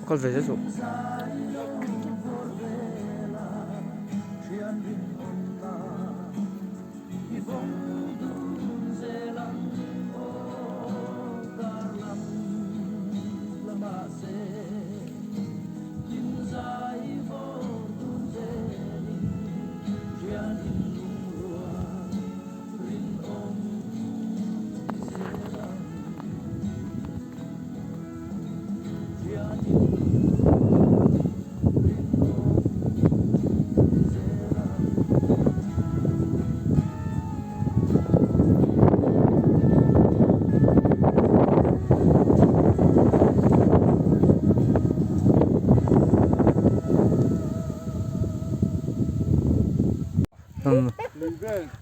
Con về rất dụ.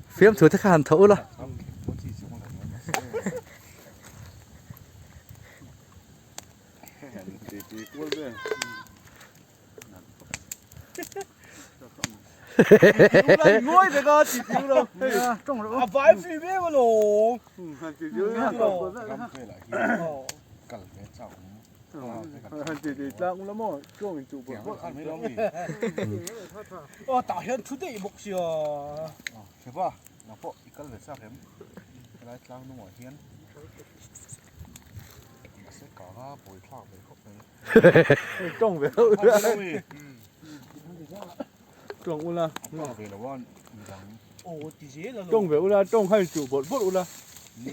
Phim thử thích hàn thấu là ngồi để có chỉ tiêu đâu trong đó vài phim bé mà lồ chỉ tiêu lồ cần cái chậu chỉ ra cũng lắm rồi cho mình chụp bột ăn mấy lắm gì tạo hiện thứ đấy bốc xìa thế ba nó bộ cần phải sao thêm cái trang nó mỏi thiên sẽ có bồi thoa về khóc đấy trong về trong u la về là bọn trong về u la trong hay chụp bột bột u la thì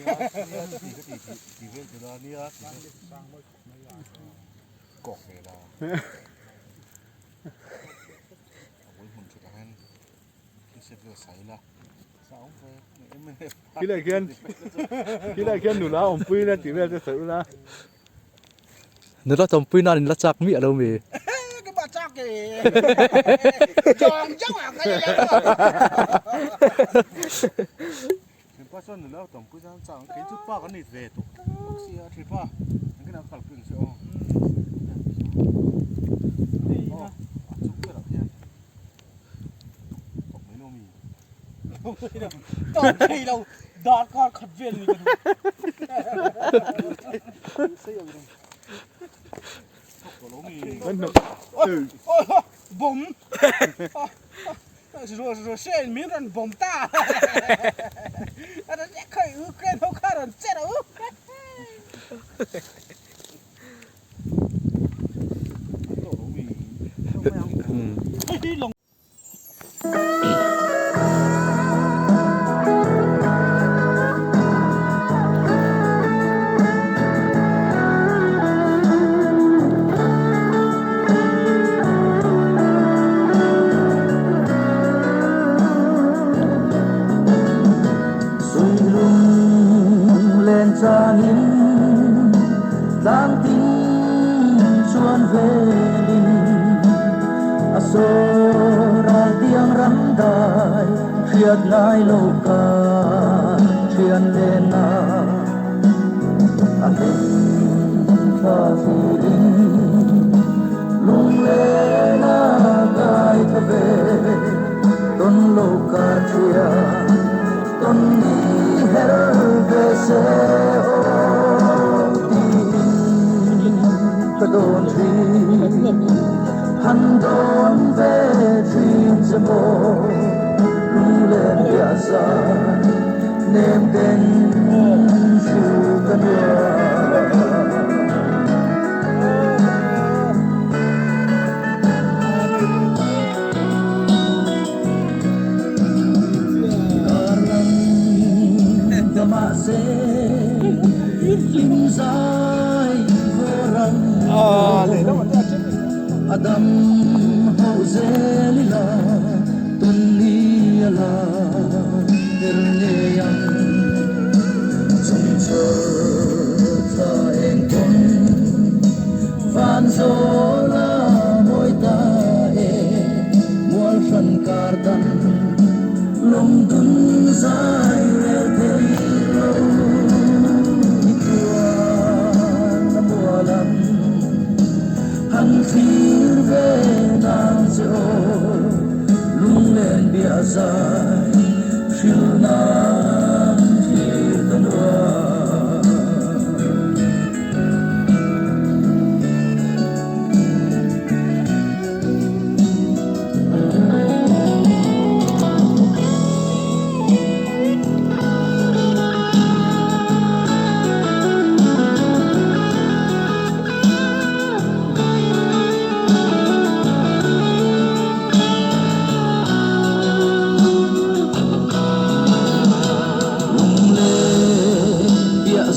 về từ đó nia cọc về là với hồn chuột ăn cái sẽ vừa xảy là sao về khi lại kiên đủ lá ông pui lên chỉ về cho sự la nếu đó trồng pin nào thì nó chắc miệng đâu mì cái bà chắc kì tròn chắc à cái gì thì ba xuân nữa tổng cứ sang sang cái chút ba cái nịt về tụ bác sĩ thì ba cái nào cần cứng sữa chúc cái đầu tiên bọc mấy lô mì tao thấy đâu đọt con khật viên gì ôi bom rồi xe miếng rắn bom ta anh sẽ khởi ư cái nó khá rắn chết đâu cha nín giang tin chuan về linh a so rai tiếng rắn đài triệt ngai lâu ca triền lên na a linh pha phi linh lung lên na gai ta về tôn lâu ca triền tôn đi her về se Don dream, han don ve dream zemo, lulen biasa, nem den shukanwa. Karang damase, imzai vorang. Adam hauzelila tunniala erneyang ta engkon vanzola moita e mual shan kardan longdun zai erdei lo ituan namualam han phir về nàng dỗ lung lên bia dài phiêu nam phir tân hoa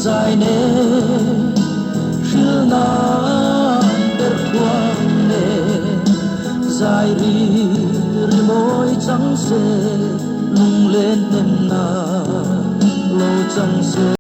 dài nè chiều nan ter quang nè dài ri môi trắng xe lung lên nem na lâu trắng xe